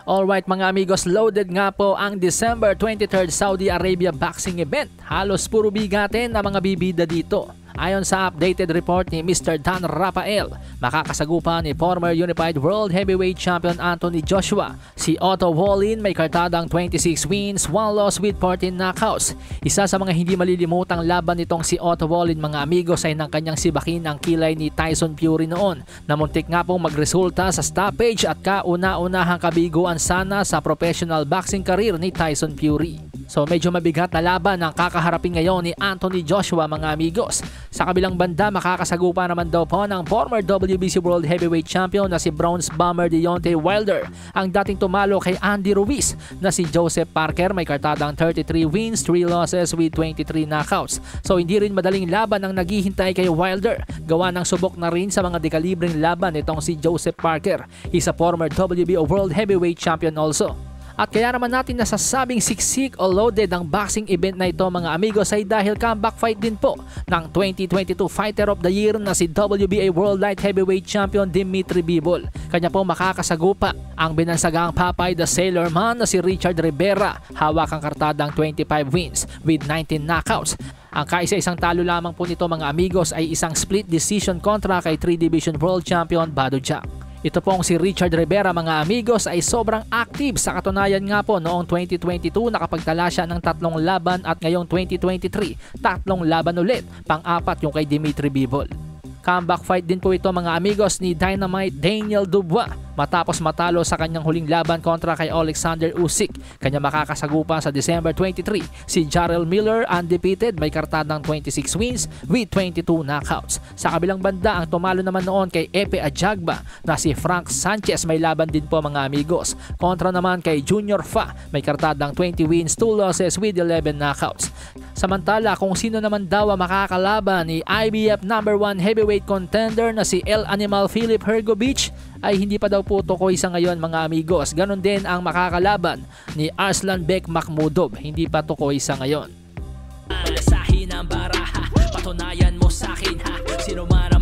Alright mga amigos, loaded nga po ang December 23rd Saudi Arabia boxing event. Halos puro bigatin na mga bibida dito. Ayon sa updated report ni Mr. Dan Rafael, makakasagupa ni former Unified World Heavyweight Champion Anthony Joshua. Si Otto Wallin may kartadang 26 wins, 1 loss with 14 knockouts. Isa sa mga hindi malilimutang laban nitong si Otto Wallin mga amigos ay nang kanyang sibakin ang kilay ni Tyson Fury noon, na muntik nga pong magresulta sa stoppage at kauna-unahang kabiguan sana sa professional boxing career ni Tyson Fury. So medyo mabigat na laban ang kakaharapin ngayon ni Anthony Joshua mga amigos. Sa kabilang banda, makakasagupa naman daw po ng former WBC World Heavyweight Champion na si Bronze Bomber Deontay Wilder ang dating tumalo kay Andy Ruiz na si Joseph Parker. May kartadang 33 wins, 3 losses with 23 knockouts. So hindi rin madaling laban ang naghihintay kay Wilder. Gawa ng subok na rin sa mga dekalibreng laban itong si Joseph Parker. He's a former WBO World Heavyweight Champion also. At kaya naman natin nasasabing siksik o loaded ang boxing event na ito mga amigos ay dahil comeback fight din po ng 2022 Fighter of the Year na si WBA World Light Heavyweight Champion Dimitri Bivol. Kanya po makakasagupa ang binansagang Popeye the Sailor Man na si Richard Rivera. Hawak ang kartadang 25 wins with 19 knockouts. Ang kaisa-isang talo lamang po nito mga amigos ay isang split decision kontra kay 3 Division World Champion Badou Jack. Ito pong si Richard Rivera mga amigos ay sobrang active. Sa katunayan nga po noong 2022 nakapagtala siya ng 3 laban at ngayong 2023 3 laban ulit. Pang-apat yung kay Dimitri Bivol. Comeback fight din po ito mga amigos ni Dynamite Daniel Dubois matapos matalo sa kanyang huling laban kontra kay Alexander Usyk. Kanya makakasagupa sa December 23 si Jarrell Miller, undefeated, may kartadang 26 wins with 22 knockouts. Sa kabilang banda, ang tumalo naman noon kay Epe Ajagba na si Frank Sanchez, may laban din po mga amigos. Kontra naman kay Junior Fa, may kartadang 20 wins, 2 losses with 11 knockouts. Samantala, kung sino naman daw ang makakalaban ni IBF number 1 heavyweight contender na si El Animal Filip Hrgovic ay hindi pa daw po tukoy sa ngayon mga amigos. Ganon din ang makakalaban ni Arslanbek Makhmudov, hindi pa tukoy sa ngayon. Sa hinang baraha, patunayan mo sa akin ha, sino man